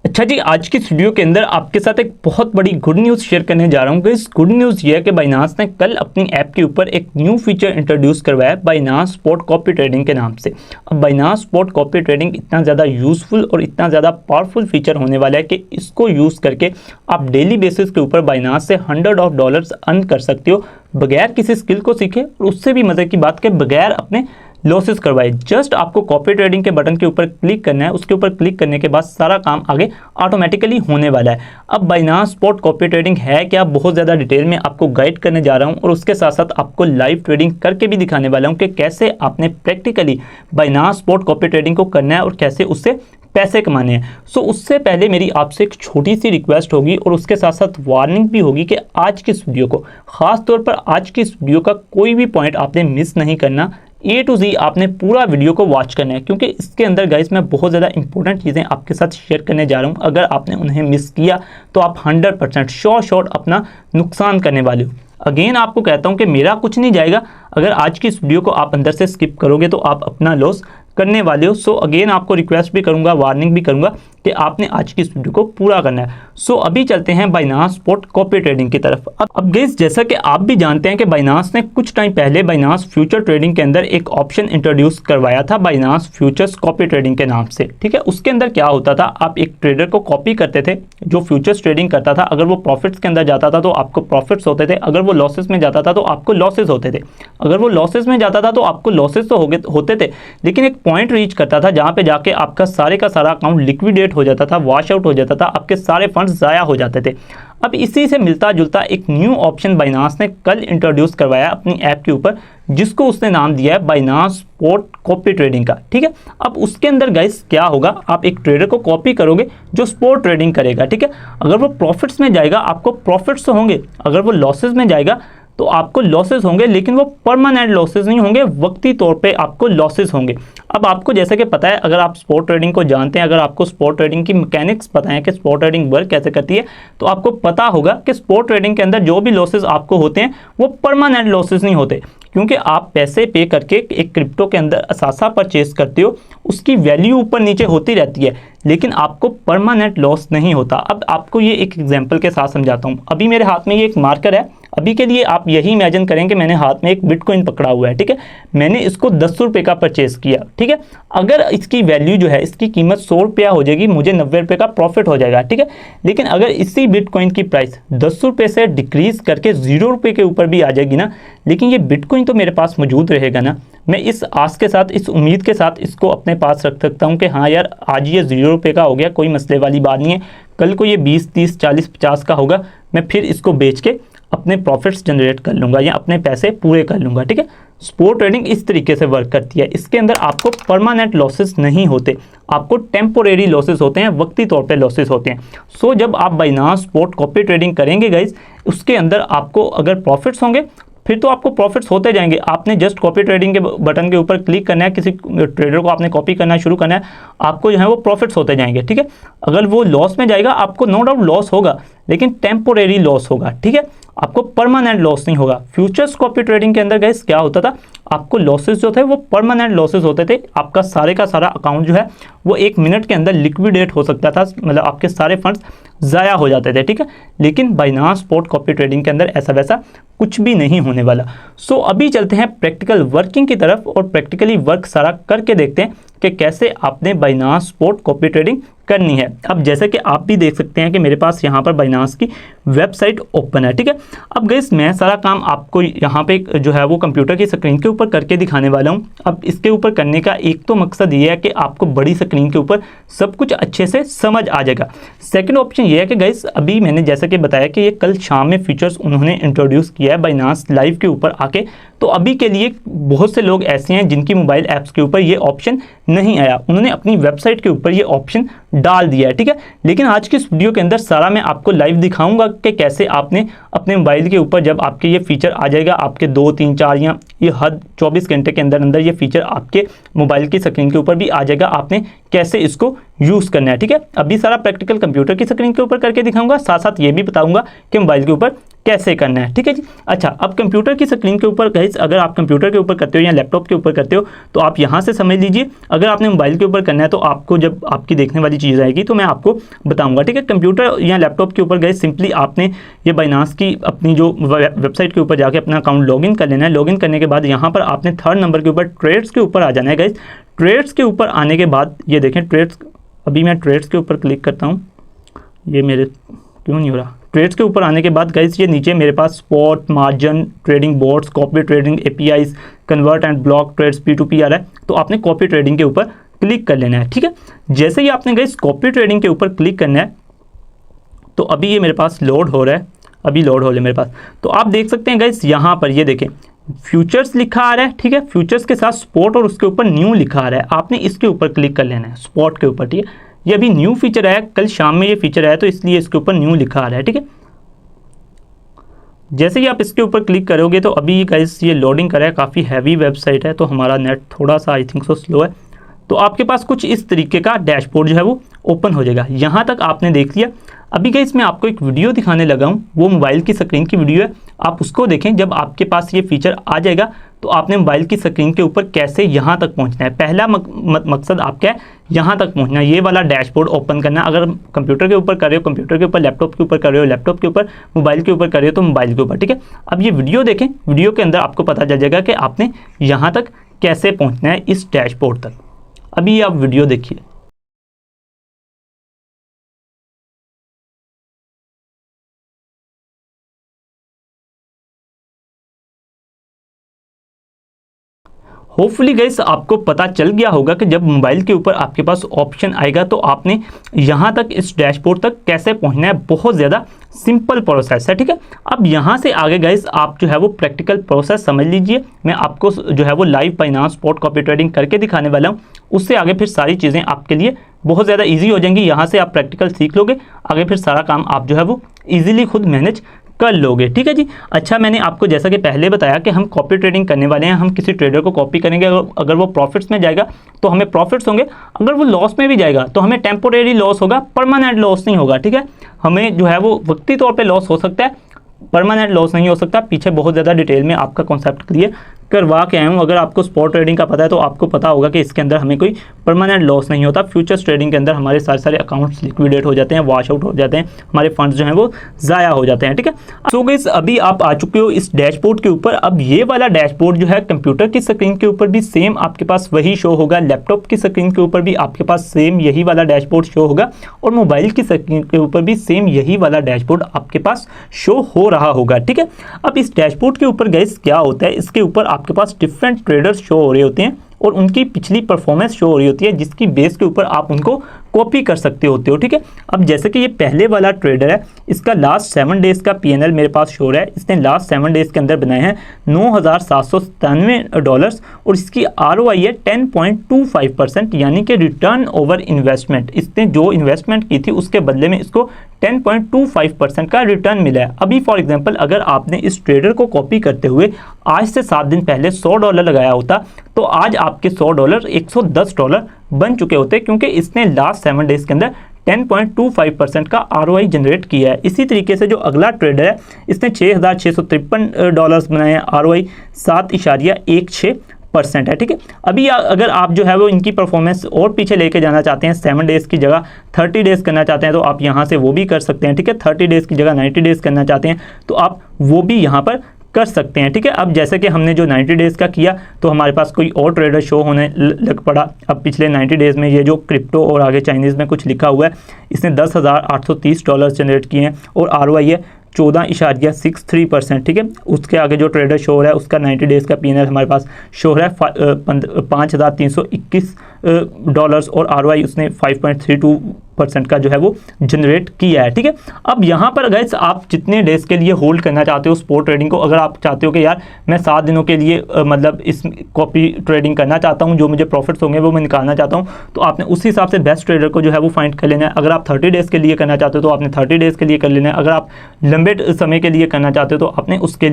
अच्छा जी, आज की इस वीडियो के अंदर आपके साथ एक बहुत बड़ी गुड न्यूज़ शेयर करने जा रहा हूँ। इस गुड न्यूज़ ये है कि बाइनांस ने कल अपनी ऐप के ऊपर एक न्यू फीचर इंट्रोड्यूस करवाया है, बाइनांस स्पॉट कॉपी ट्रेडिंग के नाम से। अब बाइनांस स्पॉट कॉपी ट्रेडिंग इतना ज़्यादा यूज़फुल और इतना ज़्यादा पावरफुल फीचर होने वाला है कि इसको यूज़ करके आप डेली बेसिस के ऊपर बाइनांस से $100 अर्न कर सकते हो, बगैर किसी स्किल को सीखे और उससे भी मज़े की बात के बगैर अपने लॉसेस करवाए। जस्ट आपको कॉपी ट्रेडिंग के बटन के ऊपर क्लिक करना है, उसके ऊपर क्लिक करने के बाद सारा काम आगे ऑटोमेटिकली होने वाला है। अब बाइनांस स्पॉट कॉपी ट्रेडिंग है क्या, बहुत ज़्यादा डिटेल में आपको गाइड करने जा रहा हूं और उसके साथ साथ आपको लाइव ट्रेडिंग करके भी दिखाने वाला हूं कि कैसे आपने practically Binance spot copy trading को करना है और कैसे उससे पैसे कमाने हैं। सो उससे पहले मेरी आपसे एक छोटी सी रिक्वेस्ट होगी और उसके साथ साथ वार्निंग भी होगी कि आज की इस वीडियो को, खास तौर पर आज की इस वीडियो का कोई भी पॉइंट आपने मिस नहीं करना। A to Z आपने पूरा वीडियो को वॉच करना है, क्योंकि इसके अंदर गाइस मैं बहुत ज़्यादा इंपॉर्टेंट चीज़ें आपके साथ शेयर करने जा रहा हूँ। अगर आपने उन्हें मिस किया तो आप 100% श्योर अपना नुकसान करने वाले हो। अगेन आपको कहता हूँ कि मेरा कुछ नहीं जाएगा, अगर आज की इस वीडियो को आप अंदर से स्किप करोगे तो आप अपना लॉस करने वाले हो। सो अगेन आपको रिक्वेस्ट भी करूंगा, वार्निंग भी करूंगा कि आपने आज की इस वीडियो को पूरा करना है। सो अभी चलते हैं बाइनांस स्पॉट कॉपी ट्रेडिंग की तरफ। अब गाइस, जैसा कि आप भी जानते हैं कि बाइनांस ने कुछ टाइम पहले बाइनांस फ्यूचर ट्रेडिंग के अंदर एक ऑप्शन इंट्रोड्यूस करवाया था, बाइनांस फ्यूचर्स कॉपी ट्रेडिंग के नाम से। ठीक है, उसके अंदर क्या होता था, आप एक ट्रेडर को कॉपी करते थे जो फ्यूचर्स ट्रेडिंग करता था। अगर वो प्रॉफिट्स के अंदर जाता था तो आपको प्रॉफिट्स होते थे, अगर वो लॉसेस में जाता था तो आपको लॉसेस होते थे। अगर वो लॉसेस में जाता था तो आपको लॉसेस तो होते थे, लेकिन एक पॉइंट रीच करता था जहां पे जाके आपका सारे का सारा अकाउंट लिक्विडेट हो जाता था, वॉश आउट हो जाता था, आपके सारे फंड्स ज़ाया हो जाते थे। अब इसी से मिलता जुलता एक न्यू ऑप्शन बाइनांस ने कल इंट्रोड्यूस करवाया अपनी ऐप के ऊपर, जिसको उसने नाम दिया है बाइनांस स्पॉट कॉपी ट्रेडिंग का। ठीक है, अब उसके अंदर गाइस क्या होगा, आप एक ट्रेडर को कॉपी करोगे जो स्पॉट ट्रेडिंग करेगा। ठीक है, अगर वो प्रॉफिट्स में जाएगा आपको प्रॉफिट्स तो होंगे, अगर वो लॉसेस में जाएगा तो आपको लॉसेस होंगे, लेकिन वो परमानेंट लॉसेस नहीं होंगे, वक्ती तौर पे आपको लॉसेस होंगे। अब आपको जैसे कि पता है, अगर आप स्पॉट ट्रेडिंग को जानते हैं, अगर आपको स्पॉट ट्रेडिंग की मैकेनिक्स पता है कि स्पॉट ट्रेडिंग वर्क कैसे करती है, तो आपको पता होगा कि स्पॉट ट्रेडिंग के अंदर जो भी लॉसेस आपको होते हैं वो परमानेंट लॉसेस नहीं होते, क्योंकि आप पैसे पे करके एक क्रिप्टो के अंदर असासा परचेज करते हो, उसकी वैल्यू ऊपर नीचे होती रहती है, लेकिन आपको परमानेंट लॉस नहीं होता। अब आपको ये एक एग्जांपल के साथ समझाता हूँ। अभी मेरे हाथ में ये एक मार्कर है, अभी के लिए आप यही इमेजिन करें कि मैंने हाथ में एक बिटकॉइन पकड़ा हुआ है। ठीक है, मैंने इसको 10 रुपये का परचेज किया। ठीक है, अगर इसकी वैल्यू जो है, इसकी कीमत 100 रुपया हो जाएगी, मुझे 90 रुपये का प्रॉफिट हो जाएगा। ठीक है, लेकिन अगर इसी बिटकॉइन की प्राइस 10 रुपये से डिक्रीज करके 0 रुपये के ऊपर भी आ जाएगी ना, लेकिन ये बिटकॉइन तो मेरे पास मौजूद रहेगा ना। मैं इस आस के साथ, इस उम्मीद के साथ इसको अपने पास रख सकता हूँ कि हाँ यार, आज ये 0 रुपये का हो गया, कोई मसले वाली बात नहीं है, कल को ये 20, 30, 40, 50 का होगा, मैं फिर इसको बेच के अपने प्रॉफिट्स जनरेट कर लूँगा या अपने पैसे पूरे कर लूँगा। ठीक है, स्पॉट ट्रेडिंग इस तरीके से वर्क करती है। इसके अंदर आपको परमानेंट लॉसेस नहीं होते, आपको टेम्पोरेरी लॉसेस होते हैं, वक्ती तौर पे लॉसेस होते हैं। सो जब आप बाइनांस स्पॉट कॉपी ट्रेडिंग करेंगे गाइज, उसके अंदर आपको अगर प्रॉफिट्स होंगे फिर तो आपको प्रॉफिट्स होते जाएंगे। आपने जस्ट कॉपी ट्रेडिंग के बटन के ऊपर क्लिक करना है, किसी ट्रेडर को आपने कॉपी करना शुरू करना है, आपको जो है वो प्रॉफिट्स होते जाएंगे। ठीक है, अगर वो लॉस में जाएगा आपको नो डाउट लॉस होगा, लेकिन टेम्पोरेरी लॉस होगा। ठीक है, आपको परमानेंट लॉस नहीं होगा। फ्यूचर्स कॉपी ट्रेडिंग के अंदर गाइस क्या होता था, आपको लॉसेस जो थे वो परमानेंट लॉसेस होते थे, आपका सारे का सारा अकाउंट जो है वो 1 मिनट के अंदर लिक्विडेट हो सकता था, मतलब आपके सारे फंड्स ज़ाया हो जाते थे। ठीक है, लेकिन बाइनांस स्पॉट कॉपी ट्रेडिंग के अंदर ऐसा वैसा कुछ भी नहीं होने वाला। सो अभी चलते हैं प्रैक्टिकल वर्किंग की तरफ और प्रैक्टिकली वर्क सारा करके देखते हैं कि कैसे आपने बाइनांस स्पॉट कॉपी ट्रेडिंग करनी है। अब जैसे कि आप भी देख सकते हैं कि मेरे पास यहाँ पर बाइनांस की वेबसाइट ओपन है। ठीक है, अब गाइस मैं सारा काम आपको यहाँ पे जो है वो कंप्यूटर की स्क्रीन के ऊपर करके दिखाने वाला हूँ। अब इसके ऊपर करने का एक तो मकसद ये है कि आपको बड़ी स्क्रीन के ऊपर सब कुछ अच्छे से समझ आ जाएगा। सेकंड ऑप्शन ये है कि गाइस अभी मैंने जैसा कि बताया कि ये कल शाम में फीचर्स उन्होंने इंट्रोड्यूस किया है बाइनांस लाइव के ऊपर आके, तो अभी के लिए बहुत से लोग ऐसे हैं जिनकी मोबाइल ऐप्स के ऊपर ये ऑप्शन नहीं आया, उन्होंने अपनी वेबसाइट के ऊपर ये ऑप्शन डाल दिया है। ठीक है, लेकिन आज की इस वीडियो के अंदर सारा मैं आपको लाइव दिखाऊंगा कि कैसे आपने अपने मोबाइल के ऊपर जब आपके ये फीचर आ जाएगा, आपके 2, 3, 4 या ये हद 24 घंटे के अंदर अंदर ये फीचर आपके मोबाइल की स्क्रीन के ऊपर भी आ जाएगा, आपने कैसे इसको यूज़ करना है। ठीक है, अभी सारा प्रैक्टिकल कंप्यूटर की स्क्रीन के ऊपर करके दिखाऊंगा, साथ साथ ये भी बताऊंगा कि मोबाइल के ऊपर कैसे करना है, ठीक है जी। अच्छा, अब कंप्यूटर की स्क्रीन के ऊपर गाइस, अगर आप कंप्यूटर के ऊपर करते हो या लैपटॉप के ऊपर करते हो तो आप यहाँ से समझ लीजिए। अगर आपने मोबाइल के ऊपर करना है तो आपको जब आपकी देखने वाली चीज़ आएगी तो मैं आपको बताऊंगा, ठीक है। कंप्यूटर या लैपटॉप के ऊपर गाइस सिंपली आपने ये बाइनांस की अपनी जो वेबसाइट के ऊपर जाके अपना अकाउंट लॉगिन कर लेना है। लॉगिन करने के बाद यहाँ पर आपने 3rd नंबर के ऊपर ट्रेड्स के ऊपर आ जाना है गाइस। ट्रेड्स के ऊपर आने के बाद ये देखें ट्रेड्स, अभी मैं ट्रेड्स के ऊपर क्लिक करता हूँ, ये मेरे क्यों नहीं हो रहा। ट्रेड्स के ऊपर आने के बाद गाइस ये नीचे मेरे पास spot, margin, trading boards, copy trading APIs, convert and block trades, P2P आ रहा है। तो आपने कॉपी ट्रेडिंग के ऊपर क्लिक कर लेना है, ठीक है। जैसे ही आपने गाइस कॉपी ट्रेडिंग के ऊपर क्लिक करना है तो अभी ये मेरे पास लोड हो रहा है, अभी लोड हो रहा है मेरे पास। तो आप देख सकते हैं गाइस यहाँ पर ये देखें फ्यूचर्स लिखा आ रहा है, ठीक है। फ्यूचर्स के साथ स्पॉट और उसके ऊपर न्यू लिखा आ रहा है। आपने इसके ऊपर क्लिक कर लेना है, स्पॉट के ऊपर, ठीक है। ये अभी न्यू फीचर आया, कल शाम में ये फीचर आया तो इसलिए इसके ऊपर न्यू लिखा आ रहा है, ठीक है। जैसे ही आप इसके ऊपर क्लिक करोगे तो अभी गाइस ये लोडिंग कर रहा है, काफ़ी हैवी वेबसाइट है तो हमारा नेट थोड़ा सा आई थिंक सो स्लो है। तो आपके पास कुछ इस तरीके का डैशबोर्ड जो है वो ओपन हो जाएगा। यहाँ तक आपने देख लिया। अभी गाइस मैं आपको एक वीडियो दिखाने लगा हूँ, वो मोबाइल की स्क्रीन की वीडियो है, आप उसको देखें। जब आपके पास ये फीचर आ जाएगा तो आपने मोबाइल की स्क्रीन के ऊपर कैसे यहाँ तक पहुँचना है। पहला मकसद आपका है यहाँ तक पहुँचना, ये वाला डैशबोर्ड ओपन करना। अगर कंप्यूटर के ऊपर कर रहे हो कंप्यूटर के ऊपर, लैपटॉप के ऊपर कर रहे हो लैपटॉप के ऊपर, मोबाइल के ऊपर कर रहे हो तो मोबाइल के ऊपर, ठीक है। अब ये वीडियो देखें, वीडियो के अंदर आपको पता चल जाएगा कि आपने यहाँ तक कैसे पहुँचना है इस डैशबोर्ड तक। अभी आप वीडियो देखिए। होपफुली गाइस आपको पता चल गया होगा कि जब मोबाइल के ऊपर आपके पास ऑप्शन आएगा तो आपने यहाँ तक इस डैशबोर्ड तक कैसे पहुँचना है। बहुत ज़्यादा सिंपल प्रोसेस है, ठीक है। अब यहाँ से आगे गाइस आप जो है वो प्रैक्टिकल प्रोसेस समझ लीजिए। मैं आपको जो है वो live Binance spot copy trading करके दिखाने वाला हूँ। उससे आगे फिर सारी चीज़ें आपके लिए बहुत ज़्यादा ईजी हो जाएंगी। यहाँ से आप प्रैक्टिकल सीख लोगे, आगे फिर सारा काम आप जो है वो ईजिली खुद मैनेज कर लोगे, ठीक है जी। अच्छा, मैंने आपको जैसा कि पहले बताया कि हम कॉपी ट्रेडिंग करने वाले हैं। हम किसी ट्रेडर को कॉपी करेंगे, अगर वो प्रॉफिट्स में जाएगा तो हमें प्रॉफिट्स होंगे, अगर वो लॉस में भी जाएगा तो हमें टेम्पोरेरी लॉस होगा, परमानेंट लॉस नहीं होगा, ठीक है। हमें जो है वो वक्ती तौर पे लॉस हो सकता है, परमानेंट लॉस नहीं हो सकता। पीछे बहुत ज़्यादा डिटेल में आपका कॉन्सेप्ट क्लियर करवा के आया हूँ। अगर आपको स्पॉट ट्रेडिंग का पता है तो आपको पता होगा कि इसके अंदर हमें कोई परमानेंट लॉस नहीं होता। फ्यूचर्स ट्रेडिंग के अंदर हमारे सारे अकाउंट्स लिक्विडेट हो जाते हैं, वॉश आउट हो जाते हैं, हमारे फंड्स जो हैं वो ज़ाया हो जाते हैं, ठीक है। सो गाइस अभी आप आ चुके हो इस डैशबोर्ड के ऊपर। अब ये वाला डैशबोर्ड जो है कंप्यूटर की स्क्रीन के ऊपर भी सेम आपके पास वही शो होगा, लैपटॉप की स्क्रीन के ऊपर भी आपके पास सेम यही वाला डैशबोर्ड शो होगा और मोबाइल की स्क्रीन के ऊपर भी सेम यही वाला डैशबोर्ड आपके पास शो हो रहा होगा, ठीक है। अब इस डैशबोर्ड के ऊपर गाइस क्या होता है, इसके ऊपर आपके पास डिफरेंट ट्रेडर्स शो हो रहे होते हैं और उनकी पिछली परफॉर्मेंस शो हो रही होती है, जिसकी बेस के ऊपर आप उनको कॉपी कर सकते होते हो, ठीक है। अब जैसे कि ये पहले वाला ट्रेडर है, इसका लास्ट 7 डेज का PNL मेरे पास शो रहा है। इसने लास्ट 7 डेज के अंदर बनाए हैं $9,797 और इसकी ROI है 10.25%, यानी कि रिटर्न ओवर इन्वेस्टमेंट। इसने जो इन्वेस्टमेंट की थी उसके बदले में इसको 10.25% का रिटर्न मिला है। अभी फॉर एग्जांपल अगर आपने इस ट्रेडर को कॉपी करते हुए आज से 7 दिन पहले $100 लगाया होता तो आज आपके $100 $110 बन चुके होते, क्योंकि इसने लास्ट 7 डेज के अंदर 10.25% का ROI जनरेट किया है। इसी तरीके से जो अगला ट्रेडर है इसने $6,653 बनाए हैं, ROI 7.16% है, ठीक है। अभी अगर आप जो है वो इनकी परफॉर्मेंस और पीछे लेके जाना चाहते हैं, 7 डेज़ की जगह 30 डेज़ करना चाहते हैं तो आप यहाँ से वो भी कर सकते हैं, ठीक है। 30 डेज़ की जगह 90 डेज़ करना चाहते हैं तो आप वो भी यहाँ पर कर सकते हैं, ठीक है। अब जैसे कि हमने जो 90 डेज़ का किया तो हमारे पास कोई और ट्रेडर शो होने लग पड़ा। अब पिछले 90 डेज़ में ये जो क्रिप्टो और आगे चाइनीज़ में कुछ लिखा हुआ है, इसने $10,830 जनरेट किए हैं और ROI है 14.63%, ठीक है। उसके आगे जो ट्रेडर शो हो रहा है उसका 90 डेज़ का PNL हमारे पास शो हो रहा है $5,321 और ROI उसने 5.32% का जो है वो जनरेट किया है, ठीक है। अब यहाँ पर गाइस आप जितने डेज़ के लिए होल्ड करना चाहते हो स्पॉट ट्रेडिंग को, अगर आप चाहते हो कि यार मैं 7 दिनों के लिए मतलब इस कॉपी ट्रेडिंग करना चाहता हूँ, जो मुझे प्रॉफिट्स होंगे वो मैं निकालना चाहता हूँ, तो आपने उस हिसाब से बेस्ट ट्रेडर को जो है वो फाइंड कर लेना है। अगर आप 30 डेज़ के लिए करना चाहते हो तो आपने 30 डेज़ के लिए कर लेना है। अगर आप लंबे समय के लिए करना चाहते हो तो आपने उसके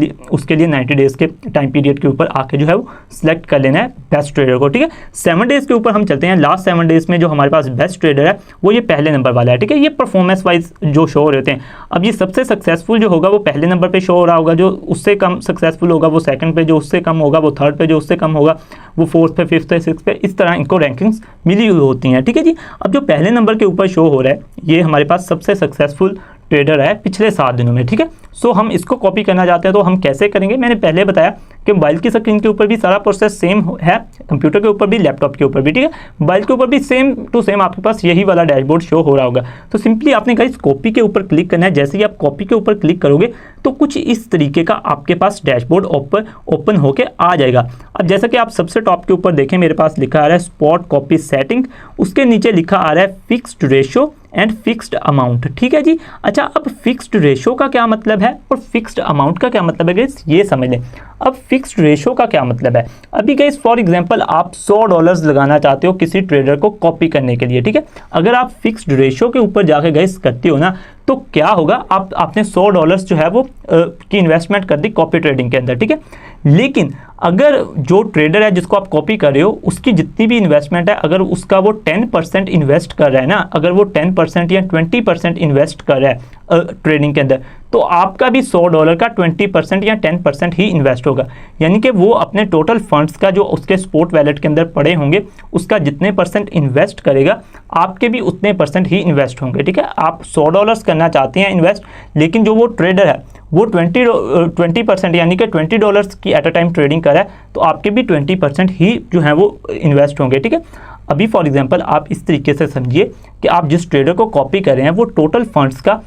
लिए 90 डेज़ के टाइम पीरियड के ऊपर आके जो है वो सिलेक्ट कर लेना है बेस्ट ट्रेडर को, ठीक है। 7 डेज़ के ऊपर हम चलते हैं। लास्ट 7 डेज़ में जो हमारे पास बेस्ट ट्रेडर है वो ये पहले नंबर वाला है, ठीक है। ये परफॉर्मेंस वाइज जो शो हो रहे होते हैं। अब ये सबसे सक्सेसफुल जो होगा वो पहले नंबर पे शो हो रहा होगा, जो उससे कम सक्सेसफुल होगा वो सेकंड पे, जो उससे कम होगा वो थर्ड पे, जो उससे कम होगा वो फोर्थ पे, फिफ्थ पे, सिक्स्थ पे, इस तरह इनको रैंकिंग्स मिली हुई होती हैं, ठीक है जी। अब जो पहले नंबर के ऊपर शो हो रहा है ये हमारे पास सबसे सक्सेसफुल ट्रेडर है पिछले 7 दिनों में, ठीक है। सो हम इसको कॉपी करना चाहते हैं तो हम कैसे करेंगे, मैंने पहले बताया कि मोबाइल की स्क्रीन के ऊपर भी सारा प्रोसेस सेम है, कंप्यूटर के ऊपर भी, लैपटॉप के ऊपर भी, ठीक है। मोबाइल के ऊपर भी सेम टू सेम आपके पास यही वाला डैशबोर्ड शो हो रहा होगा। तो सिंपली आपने गाइस कॉपी के ऊपर क्लिक करना है। जैसे ही आप कॉपी के ऊपर क्लिक करोगे तो कुछ इस तरीके का आपके पास डैशबोर्ड ओपन होके आ जाएगा। अब जैसा कि आप सबसे टॉप के ऊपर देखें, मेरे पास लिखा आ रहा है स्पॉट कॉपी सेटिंग, उसके नीचे लिखा आ रहा है fixed ratio and fixed amount, ठीक है जी। अच्छा, अब फिक्स्ड रेशो का क्या मतलब है और फिक्स्ड अमाउंट का क्या मतलब है गाइस, ये समझ लें। अब फिक्स्ड रेशो का क्या मतलब है, अभी गाइस फॉर एग्जांपल आप $100 लगाना चाहते हो किसी ट्रेडर को कॉपी करने के लिए, ठीक है। अगर आप फिक्स्ड रेशो के ऊपर जाके गाइस करते हो ना तो क्या होगा, आपने $100 जो है वो की इन्वेस्टमेंट कर दी कॉपी ट्रेडिंग के अंदर, ठीक है। लेकिन अगर जो ट्रेडर है जिसको आप कॉपी कर रहे हो उसकी जितनी भी इन्वेस्टमेंट है, अगर उसका वो 10% इन्वेस्ट कर रहा है ना, अगर वो 10% या 20% इन्वेस्ट कर रहा है ट्रेडिंग के अंदर, तो आपका भी $100 का 20% या 10% ही इन्वेस्ट होगा। यानी कि वो अपने टोटल फंड्स का जो उसके स्पॉट वैलेट के अंदर पड़े होंगे उसका जितने परसेंट इन्वेस्ट करेगा आपके भी उतने परसेंट ही इन्वेस्ट होंगे, ठीक है। आप $100 करना चाहते हैं इन्वेस्ट, लेकिन जो वो ट्रेडर है वो 20% यानी कि $20 की एट अ टाइम ट्रेडिंग कर रहा है, तो आपके भी 20% ही जो है वो इन्वेस्ट होंगे, ठीक है। अभी फॉर एग्जांपल आप इस तरीके से समझिए कि आप जिस ट्रेडर को कॉपी कर रहे हैं वो टोटल फंड्स का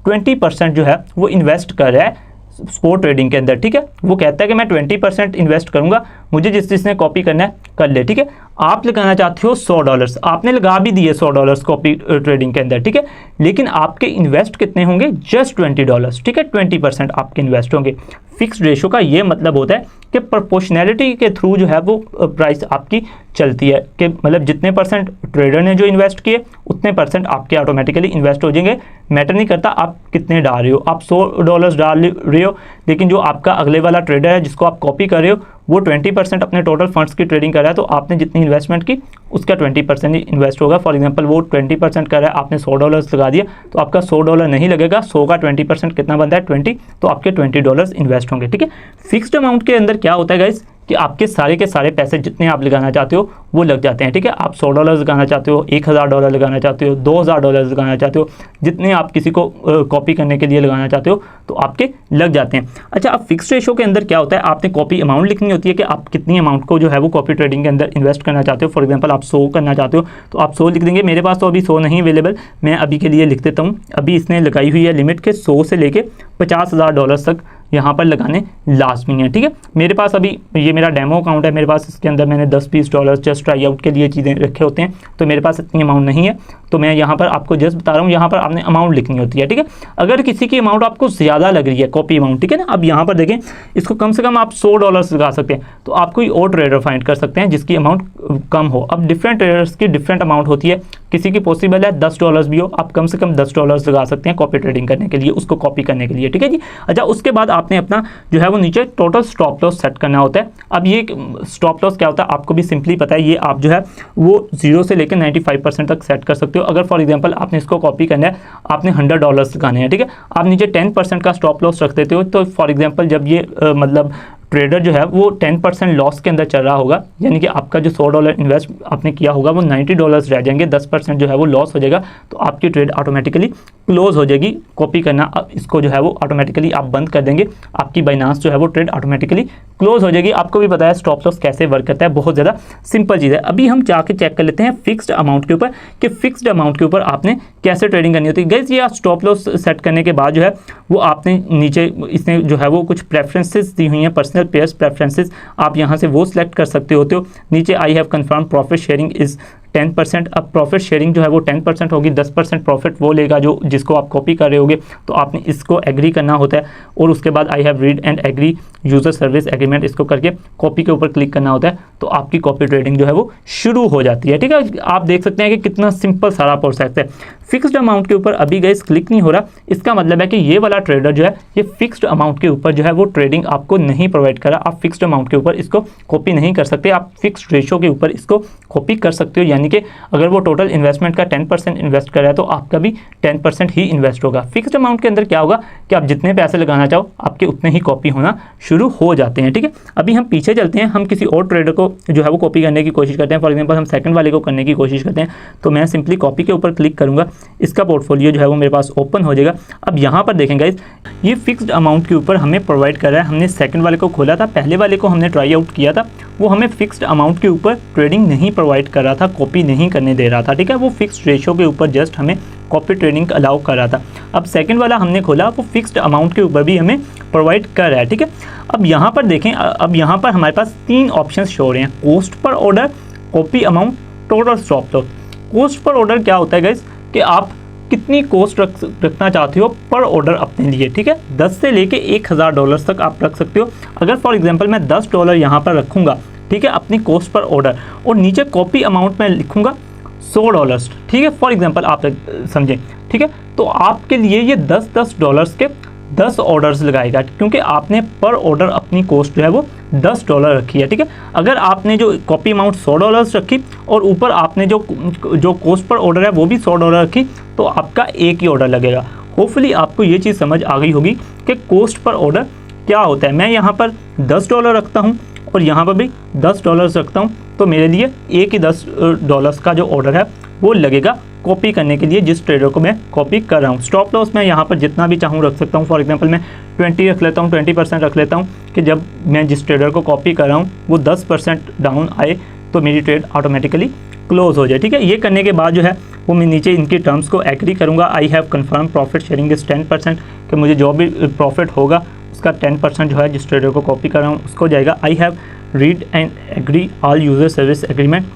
20% जो है वो इन्वेस्ट कर रहा है स्पॉट ट्रेडिंग के अंदर, ठीक है। वो कहता है कि मैं 20% इन्वेस्ट करूंगा, मुझे जिसने कॉपी करना है कर ले, ठीक है। आप लगाना चाहते हो $100, आपने लगा भी दिए $100 कॉपी ट्रेडिंग के अंदर, ठीक है। लेकिन आपके इन्वेस्ट कितने होंगे, जस्ट $20, ठीक है। 20% आपके इन्वेस्ट होंगे। फिक्स्ड रेशो का ये मतलब होता है कि प्रोपोर्शनैलिटी के थ्रू जो है वो प्राइस आपकी चलती है, कि मतलब जितने परसेंट ट्रेडर ने जो इन्वेस्ट किए उतने परसेंट आपके ऑटोमेटिकली इन्वेस्ट हो जाएंगे। मैटर नहीं करता आप कितने डाल रहे हो, आप $100 डाल रहे हो, लेकिन जो आपका अगले वाला ट्रेडर है जिसको आप कॉपी कर रहे हो वो 20% अपने टोटल फंड्स की ट्रेडिंग कर रहा है, तो आपने जितनी इन्वेस्टमेंट की उसका 20% ही इन्वेस्ट होगा। फॉर एग्जांपल वो 20% कर रहा है, आपने $100 लगा दिया तो आपका $100 नहीं लगेगा, 100 का 20% कितना बनता है 20, तो आपके $20 इन्वेस्ट होंगे, ठीक है। फिक्स्ड अमाउंट के अंदर क्या होता है गाइस कि आपके सारे के सारे पैसे जितने आप लगाना चाहते हो वो लग जाते हैं, ठीक है। आप $100 लगाना चाहते हो, $1000 लगाना चाहते हो, $2000 लगाना चाहते हो, जितने आप किसी को कॉपी करने के लिए लगाना चाहते हो तो आपके लग जाते हैं। अच्छा, अब फिक्स्ड रेशो के अंदर क्या होता है, आपने कॉपी अमाउंट लिखनी होती है कि आप कितनी अमाउंट को जो है वो कॉपी ट्रेडिंग के अंदर इन्वेस्ट करना चाहते हो। फॉर एग्जांपल आप 100 करना चाहते हो तो आप 100 लिख देंगे। मेरे पास तो अभी 100 नहीं अवेलेबल, मैं अभी के लिए लिख देता हूँ। अभी इसने लगाई हुई है लिमिट के 100 से लेके $50,000 तक यहाँ पर लगाने लाजमी है, ठीक है। मेरे पास अभी ये मेरा डेमो अकाउंट है, मेरे पास इसके अंदर मैंने $10-20 जस्ट ट्राई आउट के लिए चीज़ें रखे होते हैं, तो मेरे पास इतनी अमाउंट नहीं है, तो मैं यहाँ पर आपको जस्ट बता रहा हूँ। यहाँ पर आपने अमाउंट लिखनी होती है, ठीक है। अगर किसी की अमाउंट आपको ज़्यादा लग रही है कॉपी अमाउंट, ठीक है ना, अब यहाँ पर देखें इसको कम से कम आप $100 लगा सकते हैं, तो आप कोई और ट्रेडर फाइंड कर सकते हैं जिसकी अमाउंट कम हो। अब डिफरेंट ट्रेडर्स की डिफरेंट अमाउंट होती है, किसी की पॉसिबल है $10 भी हो, आप कम से कम $10 लगा सकते हैं कॉपी ट्रेडिंग करने के लिए, उसको कॉपी करने के लिए, ठीक है जी। अच्छा, उसके बाद आपने अपना जो है वो नीचे टोटल स्टॉप लॉस सेट करना होता है। अब ये स्टॉप लॉस क्या होता है आपको भी सिंपली पता है, ये आप जो है वो 0 से लेकर 95% तक सेट कर सकते हो। अगर फॉर एग्जांपल आपने इसको कॉपी करना है, आपने $100 लगाने हैं, ठीक है, आप नीचे 10% का स्टॉप लॉस रख देते हो, तो फॉर एग्जांपल जब ये मतलब ट्रेडर जो है वो 10% लॉस के अंदर चल रहा होगा, यानी कि आपका जो $100 इन्वेस्ट आपने किया होगा वो $90 रह जाएंगे, 10% जो है वो लॉस हो जाएगा, तो आपकी ट्रेड ऑटोमेटिकली क्लोज हो जाएगी। कॉपी करना इसको जो है वो ऑटोमेटिकली आप बंद कर देंगे, आपकी बाइनांस जो है वो ट्रेड ऑटोमेटिकली क्लोज हो जाएगी। आपको भी पता है स्टॉप लॉस कैसे वर्क करता है, बहुत ज़्यादा सिंपल चीज़ है। अभी हम जाके चेक कर लेते हैं फिक्स्ड अमाउंट के ऊपर कि फिक्स्ड अमाउंट के ऊपर आपने कैसे ट्रेडिंग करनी होती है। गाइस ये स्टॉप लॉस सेट करने के बाद जो है वो आपने नीचे इसने जो है वो कुछ प्रेफरेंसेस दी हुई हैं, पर्सनल पेयर्स प्रेफरेंसेस, आप यहाँ से वो सिलेक्ट कर सकते होते हो। नीचे I have confirm profit sharing is 10%। अब प्रॉफिट शेयरिंग जो है वो 10% होगी, 10% प्रॉफिट वो लेगा जो जिसको आप कॉपी कर रहे होगे, तो आपने इसको एग्री करना होता है। और उसके बाद I have read and agree user service agreement, इसको करके कॉपी के ऊपर क्लिक करना होता है, तो आपकी कॉपी ट्रेडिंग जो है वो शुरू हो जाती है, ठीक है। आप देख सकते हैं कि कितना सिंपल सारा प्रोसेस है। फिक्स्ड अमाउंट के ऊपर अभी गाइस क्लिक नहीं हो रहा, इसका मतलब है कि ये वाला ट्रेडर जो है ये फिक्स्ड अमाउंट के ऊपर जो है वो ट्रेडिंग आपको नहीं प्रोवाइड करा। आप फिक्स्ड अमाउंट के ऊपर इसको कॉपी नहीं कर सकते, आप फिक्स्ड रेशो के ऊपर इसको कॉपी कर सकते हो, यानी कि अगर वो टोटल इन्वेस्टमेंट का 10% इन्वेस्ट कर रहा है तो आपका भी 10% ही इन्वेस्ट होगा। फिक्स्ड अमाउंट के अंदर क्या होगा कि आप जितने पैसे लगाना चाहो आपके उतने ही कॉपी होना शुरू हो जाते हैं, ठीक है। अभी हम पीछे चलते हैं, हम किसी और ट्रेडर को जो है वो कॉपी करने की कोशिश करते हैं। फॉर एग्जांपल हम सेकंड वाले को करने की कोशिश करते हैं, तो मैं सिंपली कॉपी के ऊपर क्लिक करूंगा, इसका पोर्टफोलियो जो है वो मेरे पास ओपन हो जाएगा। अब यहाँ पर देखें गाइस, ये फिक्स्ड अमाउंट के ऊपर हमें प्रोवाइड कर रहा है। हमने सेकंड वाले को खोला था, पहले वाले को हमने ट्राई आउट किया था, वो हमें फिक्स्ड अमाउंट के ऊपर ट्रेडिंग नहीं प्रोवाइड कर रहा था, कॉपी नहीं करने दे रहा था, ठीक है। वो फिक्स्ड रेशो के ऊपर जस्ट हमें कॉपी ट्रेडिंग अलाउ कर रहा था। अब सेकंड वाला हमने खोला, वो फिक्स्ड अमाउंट के ऊपर भी हमें प्रोवाइड कर रहा है, ठीक है। अब यहाँ पर देखें, अब यहाँ पर हमारे पास 3 ऑप्शन शो हो रहे हैं, cost per order, copy amount, total stop loss. Cost per order क्या होता है गाइस कि आप कितनी कॉस्ट रखना चाहते हो पर ऑर्डर अपने लिए, ठीक है। 10 से लेके $1000 तक आप रख सकते हो। अगर फॉर एग्जांपल मैं $10 यहाँ पर रखूँगा, ठीक है, अपनी कॉस्ट पर ऑर्डर, और नीचे कॉपी अमाउंट में लिखूँगा $100, ठीक है, फॉर एग्जांपल आप समझें, ठीक है। तो आपके लिए ये $10 के 10 ऑर्डर्स लगाएगा, क्योंकि आपने पर ऑर्डर अपनी कॉस्ट जो है वो $10 रखी है, ठीक है। अगर आपने जो कॉपी अमाउंट $100 रखी और ऊपर आपने जो कॉस्ट पर ऑर्डर है वो भी $100 रखी, तो आपका एक ही ऑर्डर लगेगा। होपफुली आपको ये चीज़ समझ आ गई होगी कि कॉस्ट पर ऑर्डर क्या होता है। मैं यहाँ पर $10 रखता हूँ और यहाँ पर भी $10 रखता हूँ, तो मेरे लिए एक ही $10 का जो ऑर्डर है वो लगेगा कॉपी करने के लिए, जिस ट्रेडर को मैं कॉपी कर रहा हूँ। स्टॉप लॉस मैं यहाँ पर जितना भी चाहूँ रख सकता हूँ। फॉर एग्जांपल मैं 20 रख लेता हूँ, 20% रख लेता हूँ कि जब मैं जिस ट्रेडर को कॉपी कर रहा हूँ वो 10% डाउन आए तो मेरी ट्रेड ऑटोमेटिकली क्लोज हो जाए, ठीक है। ये करने के बाद जो है वो मैं नीचे इनकी टर्म्स को एग्री करूँगा। I have confirm profit sharing is 10%, कि मुझे जो भी प्रॉफिट होगा उसका 10% जो है जिस ट्रेडर को कॉपी कर रहा हूँ उसको जाएगा। I have read and agree all user service agreement,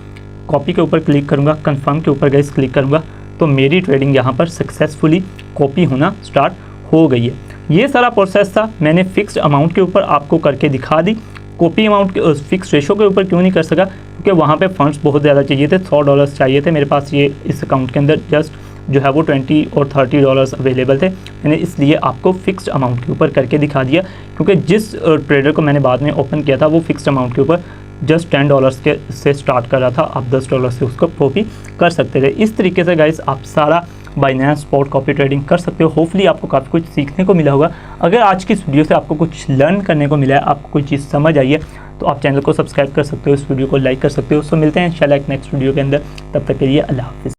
copy के ऊपर क्लिक करूँगा, कन्फर्म के ऊपर गाइस क्लिक करूँगा, तो मेरी ट्रेडिंग यहाँ पर सक्सेसफुली कॉपी होना स्टार्ट हो गई है। ये सारा प्रोसेस था, मैंने फिक्स्ड अमाउंट के ऊपर आपको करके दिखा दी। कॉपी अमाउंट के फिक्स रेशो के ऊपर क्यों नहीं कर सका, क्योंकि वहाँ पे फंड्स बहुत ज़्यादा चाहिए थे, $100 चाहिए थे। मेरे पास ये इस अकाउंट के अंदर जस्ट जो है वो $20 और $30 अवेलेबल थे। मैंने इसलिए आपको फिक्स्ड अमाउंट के ऊपर करके दिखा दिया, क्योंकि जिस ट्रेडर को मैंने बाद में ओपन किया था वो फिक्स्ड अमाउंट के ऊपर जस्ट $10 के से स्टार्ट कर रहा था, आप $10 से उसको कॉपी कर सकते थे। इस तरीके से गाइस आप सारा बाइनेंस स्पॉट कॉपी ट्रेडिंग कर सकते हो। होपफुली आपको काफ़ी कुछ सीखने को मिला होगा। अगर आज की इस वीडियो से आपको कुछ लर्न करने को मिला है, आपको कोई चीज़ समझ आई है, तो आप चैनल को सब्सक्राइब कर सकते हो, इस वीडियो को लाइक कर सकते हो। सो मिलते हैं इंशाल्लाह एक नेक्स्ट वीडियो के अंदर, तब तक के लिए अल्लाह हाफिज़।